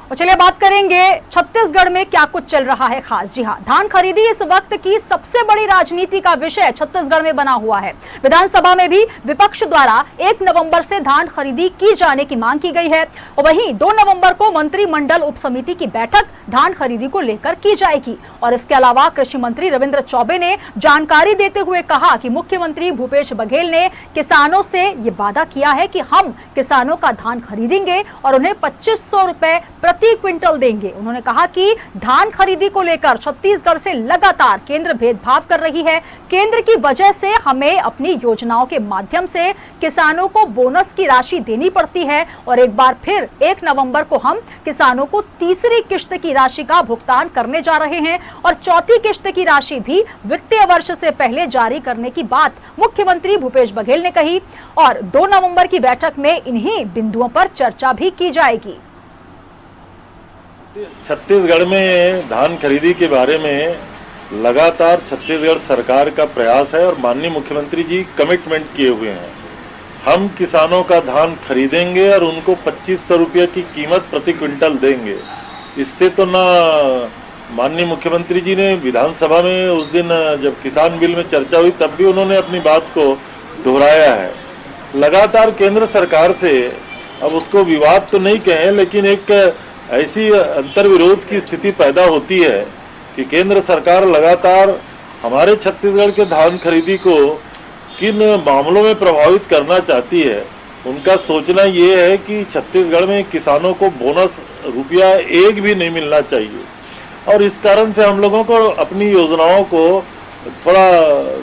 और चलिए बात करेंगे छत्तीसगढ़ में क्या कुछ चल रहा है खास। जी हाँ, धान खरीदी इस वक्त की सबसे बड़ी राजनीति का विषय छत्तीसगढ़ में बना हुआ है। विधानसभा में भी विपक्ष द्वारा 1 नवंबर से धान खरीदी की जाने की मांग की गई है और वहीं 2 नवंबर को मंत्रिमंडल उपसमिति की बैठक धान खरीदी को लेकर की जाएगी। और इसके अलावा कृषि मंत्री रविंद्र चौबे ने जानकारी देते हुए कहा कि मुख्यमंत्री भूपेश बघेल ने किसानों से ये वादा किया है कि हम किसानों का धान खरीदेंगे और उन्हें 2500 रुपए प्रति क्विंटल देंगे। उन्होंने कहा कि धान खरीदी को लेकर छत्तीसगढ़ से लगातार केंद्र भेदभाव कर रही है। केंद्र की वजह से हमें अपनी योजनाओं के माध्यम से किसानों को बोनस की राशि देनी पड़ती है और एक बार फिर 1 नवंबर को हम किसानों को तीसरी किश्त की राशि का भुगतान करने जा रहे हैं और चौथी किश्त की राशि भी वित्तीय वर्ष से पहले जारी करने की बात मुख्यमंत्री भूपेश बघेल ने कही और 2 नवंबर की बैठक में इन्हीं बिंदुओं पर चर्चा भी की जाएगी। छत्तीसगढ़ में धान खरीदी के बारे में लगातार छत्तीसगढ़ सरकार का प्रयास है और माननीय मुख्यमंत्री जी कमिटमेंट किए हुए हैं। हम किसानों का धान खरीदेंगे और उनको 2500 रुपये की कीमत प्रति क्विंटल देंगे। इससे तो ना माननीय मुख्यमंत्री जी ने विधानसभा में उस दिन जब किसान बिल में चर्चा हुई तब भी उन्होंने अपनी बात को दोहराया है। लगातार केंद्र सरकार से, अब उसको विवाद तो नहीं कहें, लेकिन एक ऐसी अंतर्विरोध की स्थिति पैदा होती है कि केंद्र सरकार लगातार हमारे छत्तीसगढ़ के धान खरीदी को किन मामलों में प्रभावित करना चाहती है। उनका सोचना ये है कि छत्तीसगढ़ में किसानों को बोनस रुपया एक भी नहीं मिलना चाहिए और इस कारण से हम लोगों को अपनी योजनाओं को थोड़ा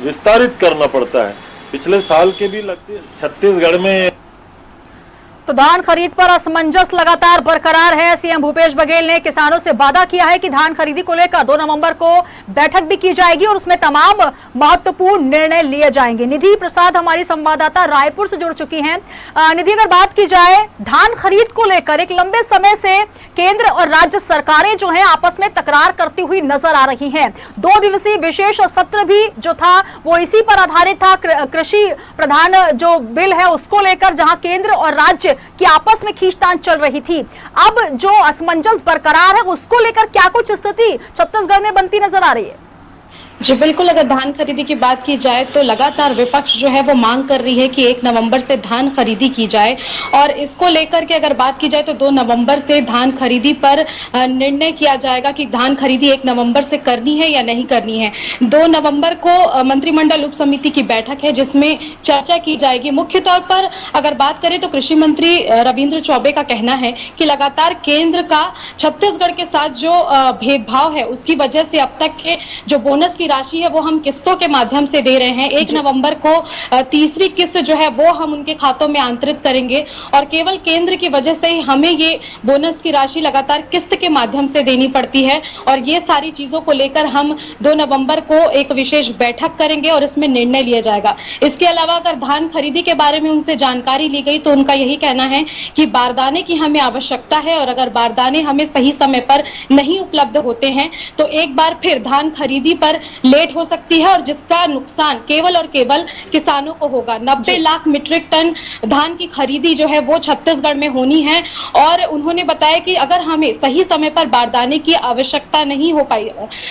विस्तारित करना पड़ता है। पिछले साल के भी लगते छत्तीसगढ़ में तो धान खरीद पर असमंजस लगातार बरकरार है। सीएम भूपेश बघेल ने किसानों से वादा किया है कि धान खरीदी को लेकर 2 नवंबर को बैठक भी की जाएगी और उसमें तमाम महत्वपूर्ण निर्णय लिए जाएंगे। निधि प्रसाद हमारी संवाददाता रायपुर से जुड़ चुकी हैं। निधि, अगर बात की जाए धान खरीद को लेकर, एक लंबे समय से केंद्र और राज्य सरकारें जो है आपस में तकरार करती हुई नजर आ रही हैं। 2 दिवसीय विशेष सत्र भी जो था वो इसी पर आधारित था, कृषि प्रधान जो बिल है उसको लेकर, जहां केंद्र और राज्य कि आपस में खींचतान चल रही थी। अब जो असमंजस बरकरार है उसको लेकर क्या कुछ स्थिति छत्तीसगढ़ में बनती नजर आ रही है? जी बिल्कुल, अगर धान खरीदी की बात की जाए तो लगातार विपक्ष जो है वो मांग कर रही है कि 1 नवंबर से धान खरीदी की जाए और इसको लेकर के अगर बात की जाए तो 2 नवंबर से धान खरीदी पर निर्णय किया जाएगा कि धान खरीदी 1 नवंबर से करनी है या नहीं करनी है। 2 नवंबर को मंत्रिमंडल उप समिति की बैठक है जिसमें चर्चा की जाएगी। मुख्य तौर पर अगर बात करें तो कृषि मंत्री रविंद्र चौबे का कहना है कि लगातार केंद्र का छत्तीसगढ़ के साथ जो भेदभाव है उसकी वजह से अब तक के जो बोनस की राशि है वो हम किस्तों के माध्यम से दे रहे हैं। 1 नवंबर को तीसरी किस्त जो है वो हम उनके खातों में आंतरित करेंगे और केवल केंद्र की वजह से ही हमें ये बोनस की राशि लगातार किस्त के माध्यम से देनी पड़ती है और ये सारी चीजों को लेकर हम 2 नवंबर को एक विशेष बैठक करेंगे और इसमें निर्णय लिया जाएगा। इसके अलावा अगर धान खरीदी के बारे में उनसे जानकारी ली गई तो उनका यही कहना है कि बारदाने की हमें आवश्यकता है और अगर बारदाने हमें सही समय पर नहीं उपलब्ध होते हैं तो एक बार फिर धान खरीदी पर लेट हो सकती है और जिसका नुकसान केवल और केवल किसानों को होगा। 90 लाख मीट्रिक टन धान की खरीदी जो है वो छत्तीसगढ़ में होनी है और उन्होंने बताया कि अगर हमें सही समय पर बारदाने की आवश्यकता नहीं हो पाई,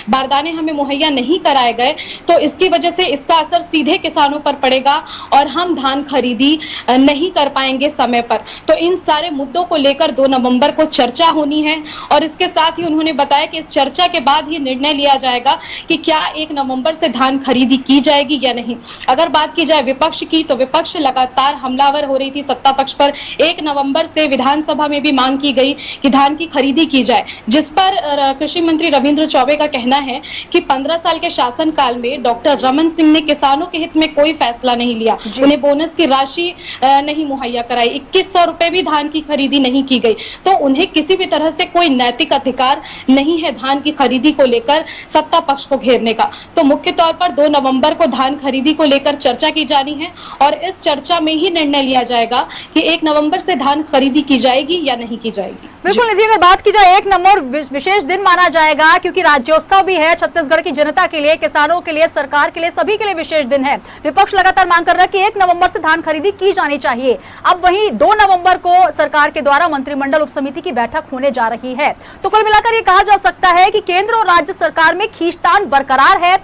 बारदाने हमें मुहैया नहीं कराए गए तो इसकी वजह से इसका असर सीधे किसानों पर पड़ेगा और हम धान खरीदी नहीं कर पाएंगे समय पर। तो इन सारे मुद्दों को लेकर 2 नवंबर को चर्चा होनी है और इसके साथ ही उन्होंने बताया कि इस चर्चा के बाद ही निर्णय लिया जाएगा कि क्या 1 नवंबर से धान खरीदी की जाएगी या नहीं। अगर बात की जाए विपक्ष की तो विपक्ष लगातार हमलावर हो रही थी सत्ता पक्ष पर। 1 नवंबर से विधानसभा में भी मांग की गई कि धान की खरीदी की जाए, जिस पर कृषि मंत्री रविंद्र चौबे का कहना है कि 15 साल के शासनकाल में डॉक्टर रमन सिंह ने किसानों के हित में कोई फैसला नहीं लिया, उन्हें बोनस की राशि नहीं मुहैया कराई, 2100 रुपए भी धान की खरीदी नहीं की गई, तो उन्हें किसी भी तरह से कोई नैतिक अधिकार नहीं है धान की खरीदी को लेकर सत्ता पक्ष को घेरने का। तो मुख्य तौर पर 2 नवंबर को धान खरीदी को लेकर चर्चा की जानी है और इस चर्चा में ही निर्णय लिया जाएगा कि 1 नवंबर से धान खरीदी की जाएगी या नहीं की जाएगी। बिल्कुल निधि, अगर बात की जाए 1 नवंबर विशेष दिन माना जाएगा क्योंकि राज्योत्सव भी है, छत्तीसगढ़ की जनता के लिए, किसानों के लिए, सरकार के लिए, सभी के लिए विशेष दिन है। विपक्ष लगातार मांग कर रहा है कि 1 नवंबर से धान खरीदी की जानी चाहिए। अब वहीं 2 नवंबर को सरकार के द्वारा मंत्रिमंडल उपसमिति की बैठक होने जा रही है, तो कुल मिलाकर ये कहा जा सकता है कि केंद्र और राज्य सरकार में खींचतान बरकरार है।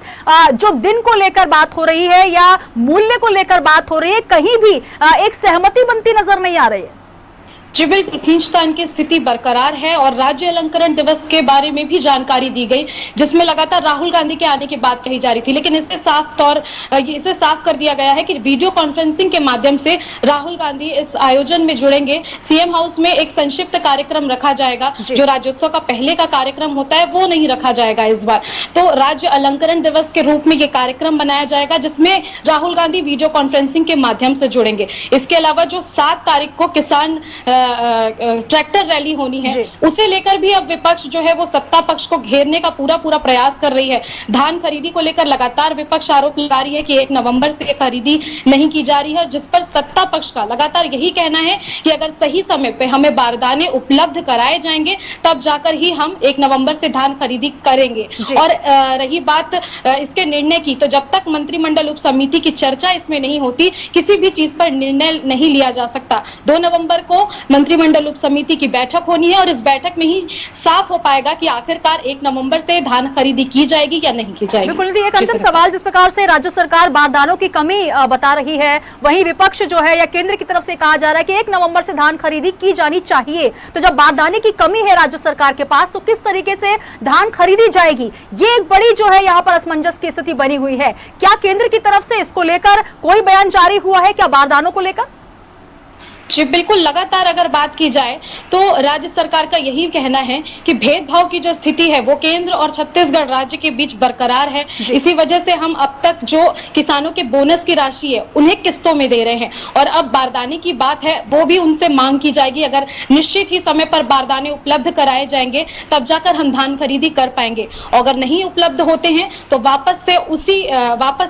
जो दिन को लेकर बात हो रही है या मूल्य को लेकर बात हो रही है, कहीं भी एक सहमति बनती नजर नहीं आ रही है। जी बिल्कुल, खींचतान की स्थिति बरकरार है और राज्य अलंकरण दिवस के बारे में भी जानकारी दी गई, जिसमें लगातार राहुल गांधी के आने की बात कही जा रही थी, लेकिन इसे साफ कर दिया गया है कि वीडियो कॉन्फ्रेंसिंग के माध्यम से राहुल गांधी इस आयोजन में जुड़ेंगे। सीएम हाउस में एक संक्षिप्त कार्यक्रम रखा जाएगा, जो राज्योत्सव का पहले का कार्यक्रम होता है वो नहीं रखा जाएगा इस बार। तो राज्य अलंकरण दिवस के रूप में ये कार्यक्रम बनाया जाएगा, जिसमें राहुल गांधी वीडियो कॉन्फ्रेंसिंग के माध्यम से जुड़ेंगे। इसके अलावा जो 7 तारीख को किसान ट्रैक्टर रैली होनी है, उसे लेकर भी अब विपक्ष जो है वो सत्ता पक्ष को घेरने का पूरा प्रयास कर रही है। धान खरीदी को लेकर लगातार विपक्ष आरोप लगा रही है कि 1 नवंबर से खरीदी नहीं की जा रही है, जिस पर सत्ता पक्ष का लगातार यही कहना है कि अगर सही समय पे हमें बारदाने उपलब्ध कराए जाएंगे तब जाकर ही हम 1 नवंबर से धान खरीदी करेंगे। और रही बात इसके निर्णय की, तो जब तक मंत्रिमंडल उप समिति की चर्चा इसमें नहीं होती, किसी भी चीज पर निर्णय नहीं लिया जा सकता। 2 नवंबर को मंत्रिमंडल उप समिति की बैठक होनी है और इस बैठक में ही साफ हो पाएगा कि आखिरकार 1 नवंबर से धान खरीदी की जाएगी या नहीं की जाएगी। बिल्कुल, एक अंतिम सवाल, जिस प्रकार से राज्य सरकार बारदानों की कमी बता रही है, वहीं विपक्ष जो है या केंद्र की तरफ से कहा जा रहा है कि 1 नवंबर से धान खरीदी की जानी चाहिए, तो जब बारदाने की कमी है राज्य सरकार के पास, तो किस तरीके से धान खरीदी जाएगी? ये एक बड़ी जो है यहाँ पर असमंजस की स्थिति बनी हुई है। क्या केंद्र की तरफ से इसको लेकर कोई बयान जारी हुआ है क्या बारदानों को लेकर? जी बिल्कुल, लगातार अगर बात की जाए तो राज्य सरकार का यही कहना है कि भेदभाव की जो स्थिति है वो केंद्र और छत्तीसगढ़ राज्य के बीच बरकरार है। इसी वजह से हम अब तक जो किसानों के बोनस की राशि है उन्हें किस्तों में दे रहे हैं और अब बारदाने की बात है वो भी उनसे मांग की जाएगी। अगर निश्चित ही समय पर बारदाने उपलब्ध कराए जाएंगे तब जाकर हम धान खरीदी कर पाएंगे, और अगर नहीं उपलब्ध होते हैं तो वापस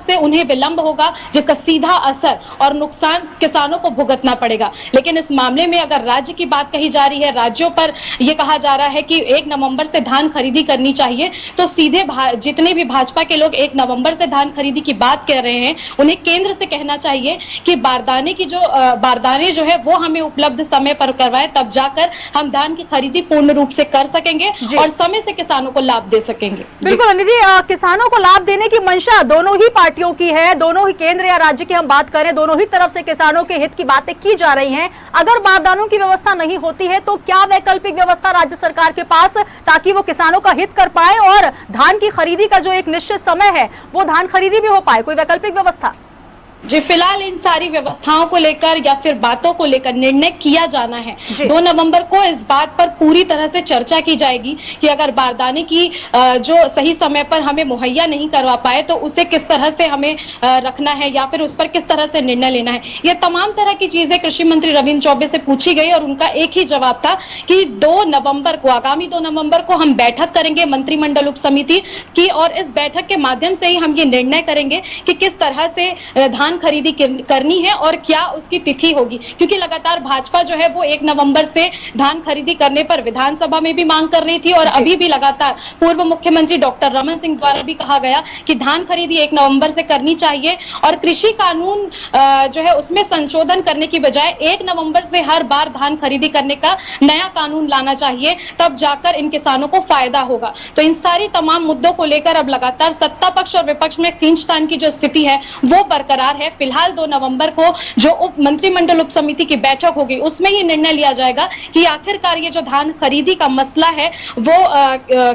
से उन्हें विलंब होगा, जिसका सीधा असर और नुकसान किसानों को भुगतना पड़ेगा। लेकिन इस मामले में अगर राज्य की बात कही जा रही है, राज्यों पर यह कहा जा रहा है कि 1 नवंबर से धान खरीदी करनी चाहिए, तो सीधे जितने भी भाजपा के लोग 1 नवंबर से धान खरीदी की बात कर रहे हैं, उन्हें केंद्र से कहना चाहिए कि बारदाने जो है वो हमें उपलब्ध समय पर करवाएं, तब जाकर हम धान की खरीदी पूर्ण रूप से कर सकेंगे और समय से किसानों को लाभ दे सकेंगे। बिल्कुल निधि, किसानों को लाभ देने की मंशा दोनों ही पार्टियों की है, दोनों ही केंद्र या राज्य की हम बात करें, दोनों ही तरफ से किसानों के हित की बातें की जा रही हैं। अगर बारदानों की व्यवस्था नहीं होती है तो क्या वैकल्पिक व्यवस्था राज्य सरकार के पास, ताकि वो किसानों का हित कर पाए और धान की खरीदी का जो एक निश्चित समय है वो धान खरीदी भी हो पाए? कोई वैकल्पिक व्यवस्था? जी फिलहाल इन सारी व्यवस्थाओं को लेकर या फिर बातों को लेकर निर्णय किया जाना है। 2 नवंबर को इस बात पर पूरी तरह से चर्चा की जाएगी कि अगर बारदाने की जो सही समय पर हमें मुहैया नहीं करवा पाए तो उसे किस तरह से हमें रखना है या फिर उस पर किस तरह से निर्णय लेना है। ये तमाम तरह की चीजें कृषि मंत्री रविंद्र चौबे से पूछी गई और उनका एक ही जवाब था कि 2 नवंबर को, आगामी 2 नवंबर को हम बैठक करेंगे मंत्रिमंडल उप समिति की और इस बैठक के माध्यम से ही हम ये निर्णय करेंगे कि किस तरह से धान खरीदी करनी है और क्या उसकी तिथि होगी, क्योंकि लगातार भाजपा जो है वो 1 नवंबर से धान खरीदी करने पर विधानसभा में भी मांग कर रही थी और अभी भी लगातार पूर्व मुख्यमंत्री डॉक्टर रमन सिंह द्वारा भी कहा गया कि धान खरीदी 1 नवंबर से करनी चाहिए और कृषि कानून जो है उसमें संशोधन करने की बजाय 1 नवंबर से हर बार धान खरीदी करने का नया कानून लाना चाहिए, तब जाकर इन किसानों को फायदा होगा। तो इन सारी तमाम मुद्दों को लेकर अब लगातार सत्ता पक्ष और विपक्ष में खींचतान की जो स्थिति है वो बरकरार है। फिलहाल 2 नवंबर को जो मंत्रिमंडल उप समिति की बैठक होगी उसमें ही निर्णय लिया जाएगा कि आखिरकार ये जो धान खरीदी का मसला है वो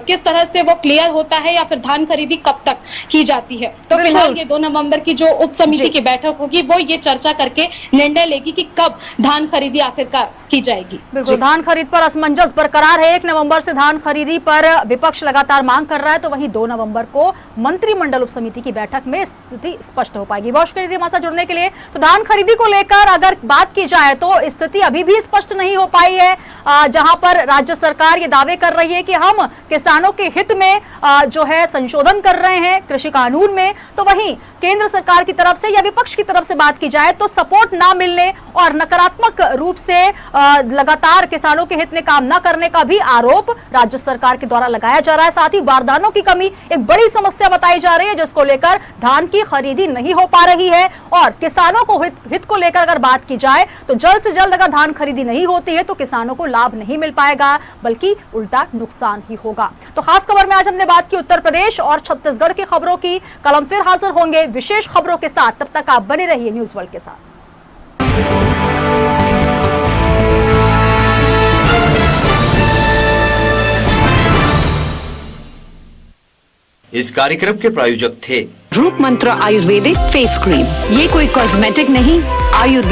किस तरह से वो क्लियर होता है या फिर धान खरीदी कब तक की जाती है। तो फिलहाल ये 2 नवंबर की जो उप समिति की बैठक होगी वो ये चर्चा करके निर्णय लेगी कि कब धान खरीदी आखिरकार की जाएगी। बिल्कुल, धान खरीद पर असमंजस बरकरार है। 1 नवंबर से धान खरीदी पर विपक्ष लगातार मांग कर रहा है, तो वहीं 2 नवंबर को मंत्रिमंडल उप समिति की बैठक में स्थिति स्पष्ट हो पाएगी। बहुत शुक्रिया हमारे साथ जुड़ने के लिए। तो धान खरीदी को लेकर अगर बात की जाए तो स्थिति अभी भी स्पष्ट नहीं हो पाई है, जहां पर राज्य सरकार ये दावे कर रही है कि हम किसानों के हित में जो है संशोधन कर रहे हैं कृषि कानून में, तो वहीं केंद्र सरकार की तरफ से या विपक्ष की तरफ से बात की जाए तो सपोर्ट ना मिलने और नकारात्मक रूप से लगातार किसानों के हित में काम न करने का भी आरोप राज्य सरकार के द्वारा लगाया जा रहा है। साथ ही बारदानों की कमी एक बड़ी समस्या बताई जा रही है, जिसको लेकर धान की खरीदी नहीं हो पा रही है। और किसानों को हित को लेकर अगर बात की जाए तो जल्द से जल्द अगर धान खरीदी नहीं होती है तो किसानों को लाभ नहीं मिल पाएगा, बल्कि उल्टा नुकसान ही होगा। तो खास खबर में आज हमने बात की उत्तर प्रदेश और छत्तीसगढ़ की खबरों की। कल हम फिर हाजिर होंगे विशेष खबरों के साथ, तब तक आप बने रहिए न्यूज वर्ल्ड के साथ। इस कार्यक्रम के प्रायोजक थे रूप मंत्र आयुर्वेदिक फेस क्रीम। ये कोई कॉस्मेटिक नहीं, आयुर्वेद